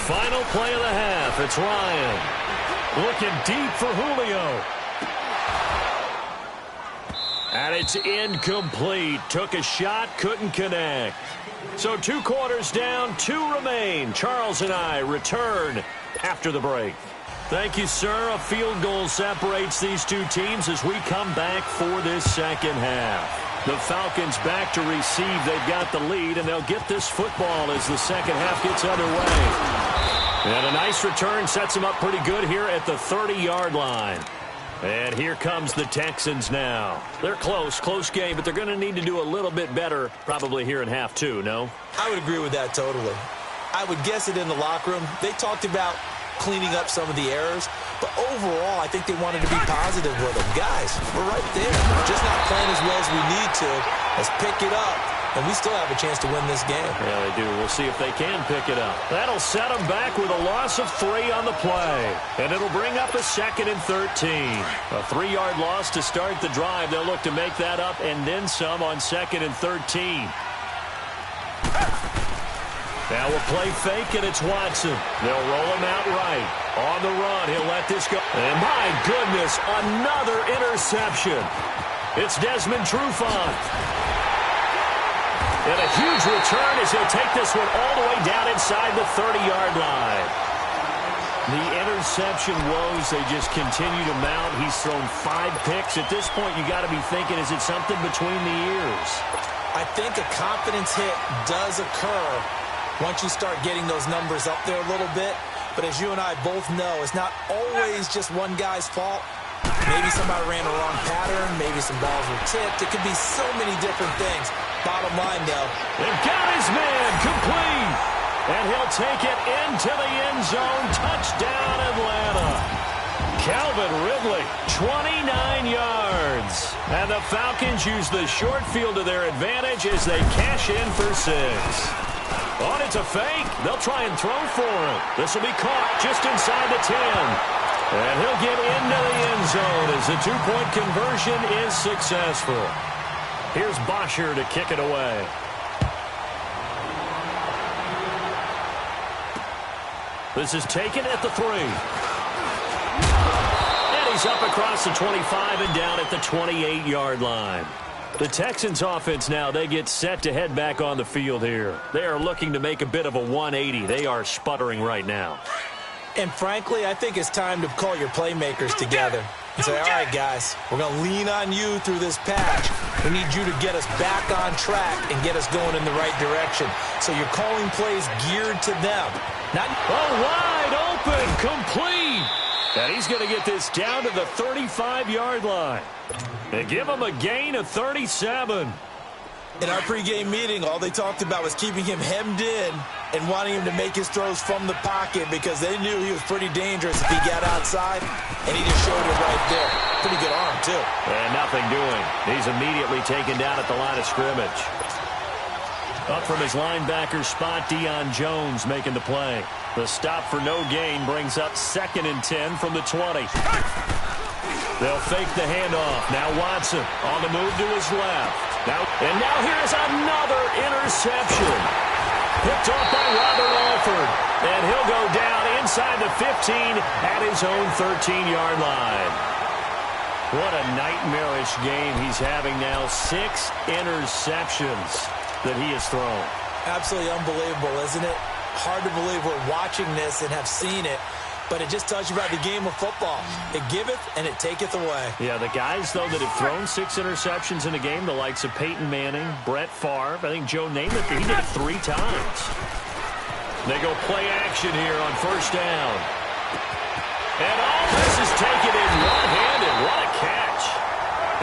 Final play of the half. It's Ryan. Looking deep for Julio. And it's incomplete. Took a shot, couldn't connect. So 2 quarters down, 2 remain. Charles and I return after the break. Thank you, sir. A field goal separates these 2 teams as we come back for this second half. The Falcons back to receive. They've got the lead, and they'll get this football as the second half gets underway. And a nice return sets them up pretty good here at the 30-yard line. And here comes the Texans now. They're close game, but they're going to need to do a little bit better probably here in half 2, no? I would agree with that totally. I would guess it in the locker room. They talked about cleaning up some of the errors, but overall, I think they wanted to be positive with them. Guys, we're right there. We're just not playing as well as we need to. Let's pick it up, and we still have a chance to win this game. Yeah, they do. We'll see if they can pick it up. That'll set them back with a loss of 3 on the play, and it'll bring up a 2nd and 13. A 3-yard loss to start the drive. They'll look to make that up and then some on 2nd and 13. Now we'll play fake, and it's Watson. They'll roll him out right. On the run, he'll let this go. And my goodness, another interception. It's Desmond Trufant. And a huge return as he'll take this one all the way down inside the 30-yard line. The interception woes, they just continue to mount. He's thrown 5 picks. At this point, you got to be thinking, is it something between the ears? I think a confidence hit does occur once you start getting those numbers up there a little bit. But as you and I both know, it's not always just one guy's fault. Maybe somebody ran a wrong pattern. Maybe some balls were tipped. It could be so many different things. Bottom line, though, they've got his man complete. And he'll take it into the end zone. Touchdown, Atlanta. Calvin Ridley, 29 yards. And the Falcons use the short field to their advantage as they cash in for 6. Oh, it's a fake. They'll try and throw for him. This will be caught just inside the 10. And he'll get into the end zone as the 2-point conversion is successful. Here's Bosher to kick it away. This is taken at the 3. And he's up across the 25 and down at the 28-yard line. The Texans offense now, they get set to head back on the field here. They are looking to make a bit of a 180. They are sputtering right now. And frankly, I think it's time to call your playmakers together and say, all right, guys, we're going to lean on you through this patch. We need you to get us back on track and get us going in the right direction. So you're calling plays geared to them. Not wide open, complete. And he's going to get this down to the 35-yard line. They give him a gain of 37. In our pregame meeting, all they talked about was keeping him hemmed in and wanting him to make his throws from the pocket because they knew he was pretty dangerous if he got outside, and he just showed it right there. Pretty good arm, too. And nothing doing. He's immediately taken down at the line of scrimmage. Up from his linebacker spot, Deion Jones making the play. The stop for no gain brings up 2nd and 10 from the 20. They'll fake the handoff. Now Watson on the move to his left. Now here's another interception. Picked off by Robert Alford. And he'll go down inside the 15 at his own 13-yard line. What a nightmarish game he's having now. 6 interceptions that he has thrown. Absolutely unbelievable, isn't it? Hard to believe we're watching this and have seen it. But it just tells you about the game of football. It giveth and it taketh away. Yeah, the guys, though, that have thrown 6 interceptions in a game, the likes of Peyton Manning, Brett Favre, I think Joe Namath, he did it 3 times. They go play action here on 1st down. And all this is taken in one-handed. What a catch.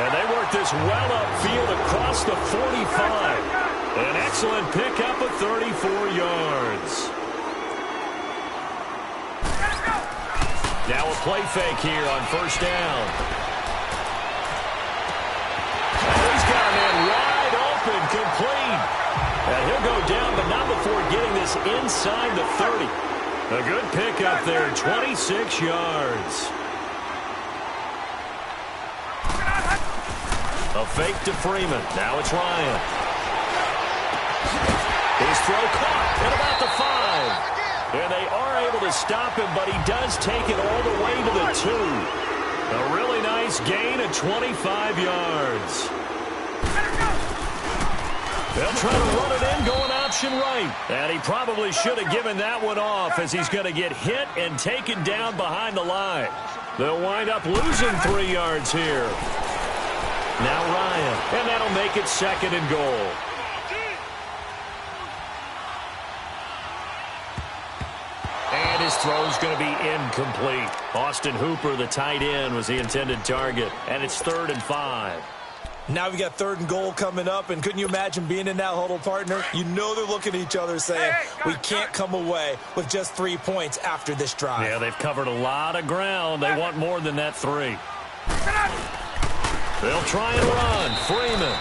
And they work this well upfield across the 45. An excellent pickup of 34 yards. Now a play fake here on 1st down. And he's got a man wide open, complete. And he'll go down, but not before getting this inside the 30. A good pickup there, 26 yards. A fake to Freeman. Now it's Ryan. His throw caught at about the 5. And they are able to stop him, but he does take it all the way to the 2. A really nice gain of 25 yards. They'll try to run it in, going option right. And he probably should have given that one off, as he's going to get hit and taken down behind the line. They'll wind up losing 3 yards here. Now Ryan, and that'll make it 2nd and goal. And his throw's going to be incomplete. Austin Hooper, the tight end, was the intended target. And it's 3rd and 5. Now we got 3rd and goal coming up, and couldn't you imagine being in that huddle, partner? You know they're looking at each other saying, we can't come away with just 3 points after this drive. Yeah, they've covered a lot of ground. They want more than that 3. They'll try and run. Freeman.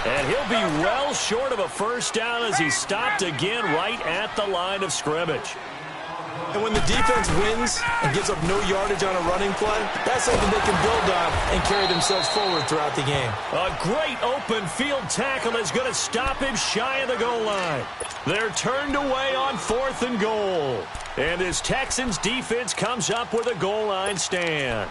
And he'll be well short of a first down as he's stopped again right at the line of scrimmage. And when the defense wins and gives up no yardage on a running play, that's something they can build on and carry themselves forward throughout the game. A great open field tackle is going to stop him shy of the goal line. They're turned away on 4th and goal. And this Texans defense comes up with a goal line stand.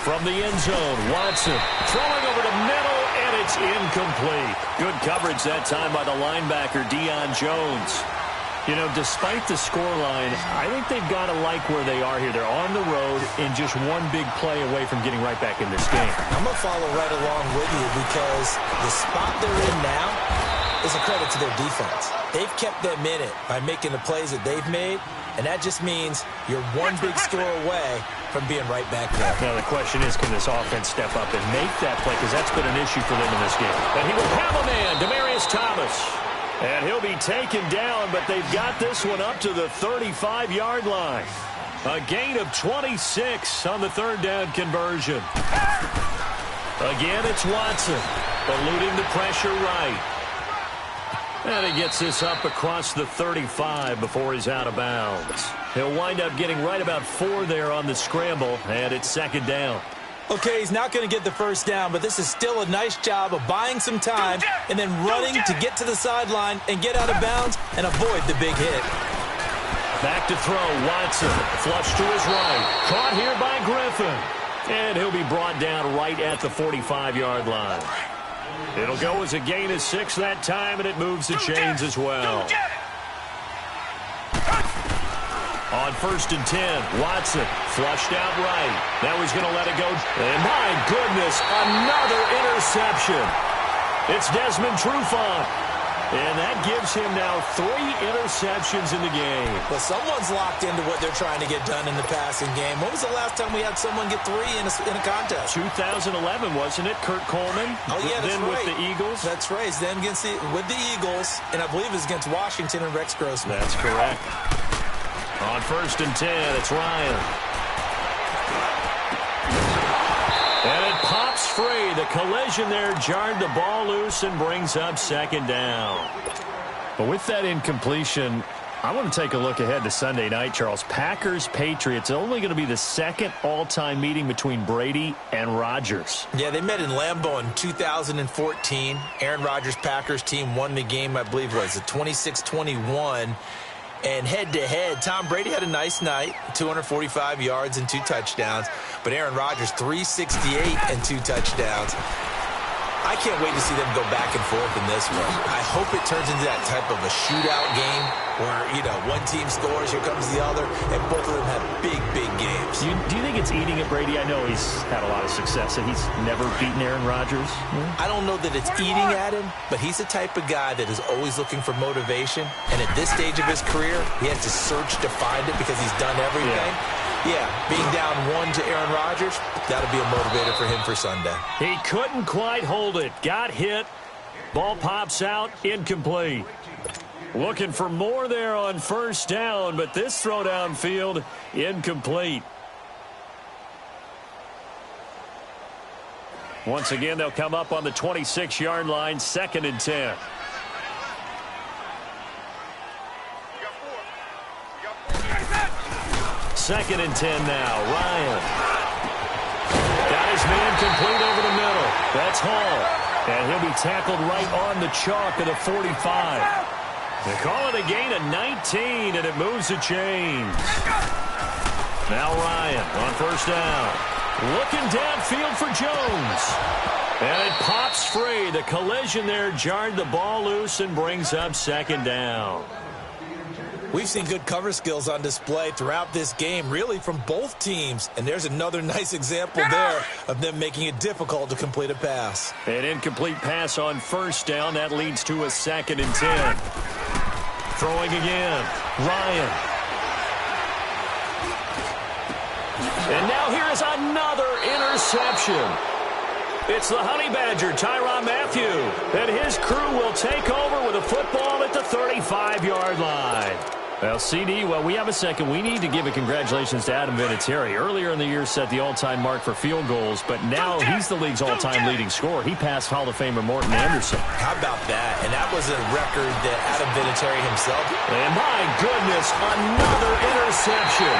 From the end zone, Watson throwing over the middle, and it's incomplete. Good coverage that time by the linebacker, Deion Jones. You know, despite the scoreline, I think they've got to like where they are here. They're on the road and just one big play away from getting right back in this game. I'm going to follow right along with you because the spot they're in now is a credit to their defense. They've kept them in it by making the plays that they've made, and that just means you're one big score away from being right back there. Now, the question is, can this offense step up and make that play? Because that's been an issue for them in this game. And he will have a man, Demaryius Thomas. And he'll be taken down, but they've got this one up to the 35-yard line. A gain of 26 on the 3rd down conversion. Again, it's Watson, eluding the pressure right. And he gets this up across the 35 before he's out of bounds. He'll wind up getting right about 4 there on the scramble, and it's 2nd down. Okay, he's not going to get the first down, but this is still a nice job of buying some time and then running to get to the sideline and get out of bounds and avoid the big hit. Back to throw, Watson, flush to his right. Caught here by Griffin. And he'll be brought down right at the 45-yard line. It'll go as a gain of 6 that time, and it moves the chains as well. On 1st and 10, Watson flushed out right. Now he's going to let it go. And my goodness, another interception. It's Desmond Trufant. And that gives him now 3 interceptions in the game. Well, someone's locked into what they're trying to get done in the passing game. When was the last time we had someone get 3 in a contest? 2011, wasn't it? Kurt Coleman? Oh, yeah, that's then right. With the Eagles? That's right. Then with the Eagles, and I believe it was against Washington and Rex Grossman. That's correct. On 1st and 10, it's Ryan. And it pops free. The collision there jarred the ball loose and brings up 2nd down. But with that incompletion, I want to take a look ahead to Sunday night, Charles. Packers-Patriots, only going to be the 2nd all-time meeting between Brady and Rodgers. Yeah, they met in Lambeau in 2014. Aaron Rodgers' Packers team won the game, I believe, was it 26-21. And head-to-head, Tom Brady had a nice night, 245 yards and 2 touchdowns. But Aaron Rodgers, 368 and 2 touchdowns. I can't wait to see them go back and forth in this one. I hope it turns into that type of a shootout game where, you know, one team scores, here comes the other, and both of them have big, big games. Do you think it's eating at Brady? I know he's had a lot of success, and he's never beaten Aaron Rodgers. I don't know that it's eating at him, but he's the type of guy that is always looking for motivation. And at this stage of his career, he has to search to find it because he's done everything. Yeah, being down 1 to Aaron Rodgers, that'll be a motivator for him for Sunday. He couldn't quite hold it. Got hit. Ball pops out. Incomplete. Looking for more there on 1st down, but this throw downfield, incomplete. Once again, they'll come up on the 26-yard line, 2nd and 10. 2nd and 10 now. Ryan. Got his man complete over the middle. That's Hall. And he'll be tackled right on the chalk of the 45. They call it a gain of 19, and it moves the chains. Now Ryan on 1st down. Looking downfield for Jones. And it pops free. The collision there jarred the ball loose and brings up 2nd down. We've seen good cover skills on display throughout this game, really from both teams. And there's another nice example there of them making it difficult to complete a pass. An incomplete pass on 1st down. That leads to a 2nd and 10. Throwing again. Ryan. And now here is another interception. It's the Honey Badger, Tyrann Mathieu. And his crew will take over with a football at the 35-yard line. Well, CD, we have a second. We need to give a congratulations to Adam Vinatieri. Earlier in the year set the all-time mark for field goals, but now he's the league's all-time leading scorer. He passed Hall of Famer Morton Anderson. How about that? And that was a record that Adam Vinatieri himself. And my goodness, another interception.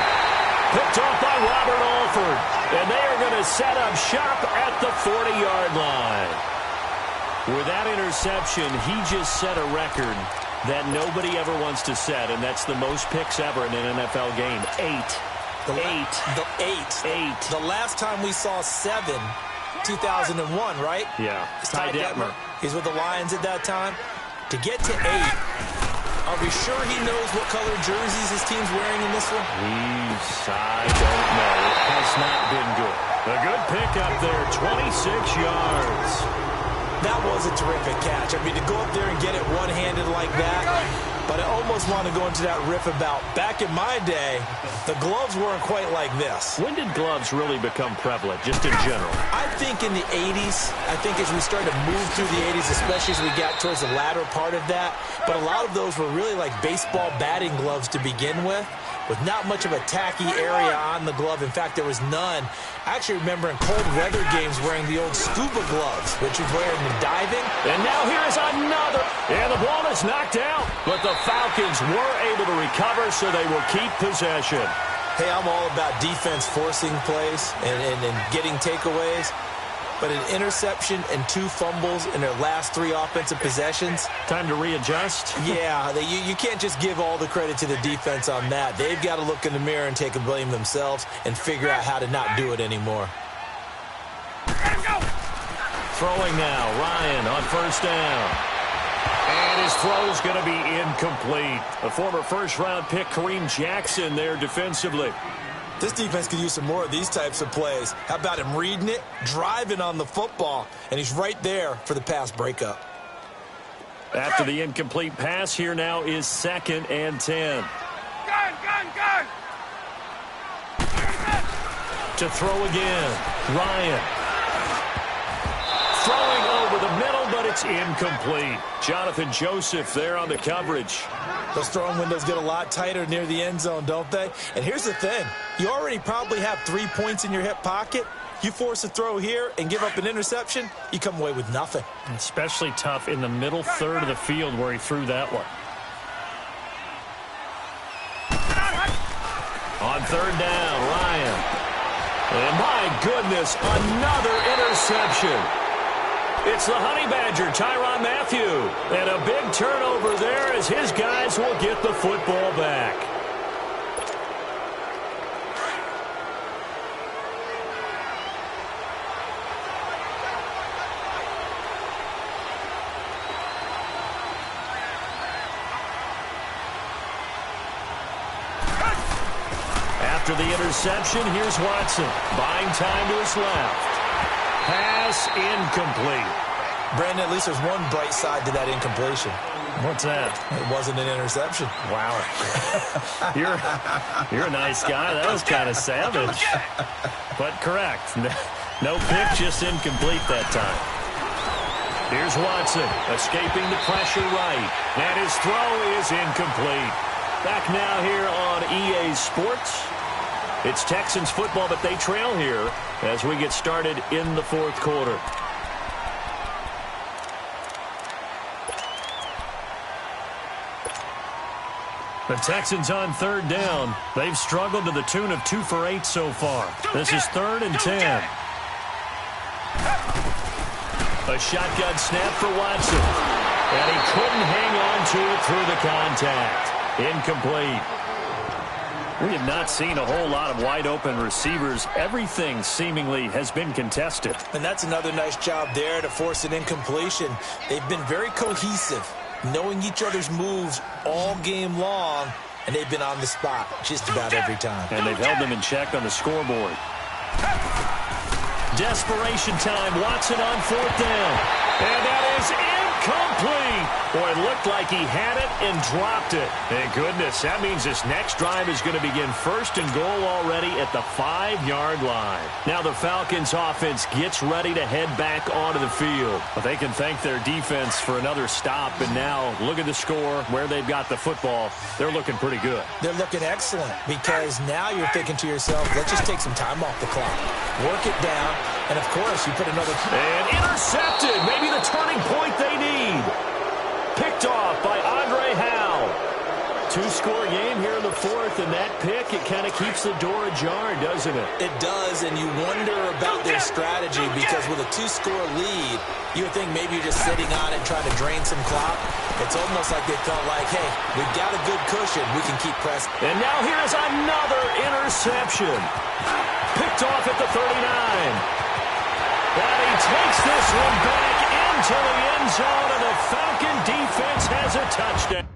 Picked off by Robert Alford. And they are going to set up shop at the 40-yard line. With that interception, he just set a record that nobody ever wants to set, and that's the most picks ever in an NFL game. 8. The last time we saw 7, 2001, right? Yeah. Ty Detmer. He's with the Lions at that time. To get to 8, are we sure he knows what color jerseys his team's wearing in this one? I don't know. It has not been good. A good pickup there, 26 yards. That was a terrific catch. I mean, to go up there and get it one-handed like that, but I almost want to go into that riff about back in my day, the gloves weren't quite like this. When did gloves really become prevalent, just in general? I think in the 80s. I think as we started to move through the 80s, especially as we got towards the latter part of that, but a lot of those were really like baseball batting gloves to begin with not much of a tacky area on the glove. In fact, there was none. I actually remember in cold weather games wearing the old scuba gloves, which you'd wear in the diving. And now here's another. And the ball is knocked out. But the Falcons were able to recover, so they will keep possession. Hey, I'm all about defense forcing plays and getting takeaways. But an interception and 2 fumbles in their last 3 offensive possessions. Time to readjust? Yeah, you can't just give all the credit to the defense on that. They've got to look in the mirror and take a blame themselves and figure out how to not do it anymore. Throwing now, Ryan on 1st down. And his throw's going to be incomplete. A former first-round pick, Kareem Jackson, there defensively. This defense could use some more of these types of plays. How about him reading it, driving on the football, and he's right there for the pass breakup. After the incomplete pass, here now is 2nd and 10. Gun! To throw again, Ryan. Throwing over the middle, but it's incomplete. Jonathan Joseph there on the coverage. Those throwing windows get a lot tighter near the end zone, don't they? And here's the thing. You already probably have 3 points in your hip pocket. You force a throw here and give up an interception, you come away with nothing. Especially tough in the middle third of the field where he threw that one. On 3rd down, Ryan. And my goodness, another interception. It's the Honey Badger, Tyrann Mathieu. And a big turnover there as his guys will get the football back. After the interception, here's Watson. Buying time to his left. Pass incomplete. Brandon, at least there's one bright side to that incompletion. What's that? It wasn't an interception. Wow. You're a nice guy. That was kind of savage. But correct. No pick, just incomplete that time. Here's Watson, escaping the pressure right. And his throw is incomplete. Back now here on EA Sports. It's Texans football, but they trail here as we get started in the 4th quarter. The Texans on third down. They've struggled to the tune of 2 for 8 so far. This is 3rd and 10. A shotgun snap for Watson. And he couldn't hang on to it through the contact. Incomplete. We have not seen a whole lot of wide-open receivers. Everything seemingly has been contested. And that's another nice job there to force an incompletion. They've been very cohesive, knowing each other's moves all game long, and they've been on the spot just about every time. And they've held them in check on the scoreboard. Desperation time. Watson on 4th down. And that is incomplete. Boy, it looked like he had it and dropped it. Thank goodness. That means this next drive is going to begin 1st and goal already at the 5-yard line. Now the Falcons offense gets ready to head back onto the field. But they can thank their defense for another stop. And now look at the score, where they've got the football. They're looking pretty good. They're looking excellent because now you're thinking to yourself, let's just take some time off the clock. Work it down. And, of course, you put another... And intercepted. Maybe the turning point they need. Picked off by Andre Howe. 2-score game here in the 4th, and that pick, it kind of keeps the door ajar, doesn't it? It does, and you wonder about their strategy because with a 2-score lead, you would think maybe you're just sitting on it trying to drain some clock. It's almost like they felt like, hey, we've got a good cushion. We can keep pressing. And now here's another interception. Picked off at the 39. And he takes this one back into the end zone, and the Falcon defense has a touchdown.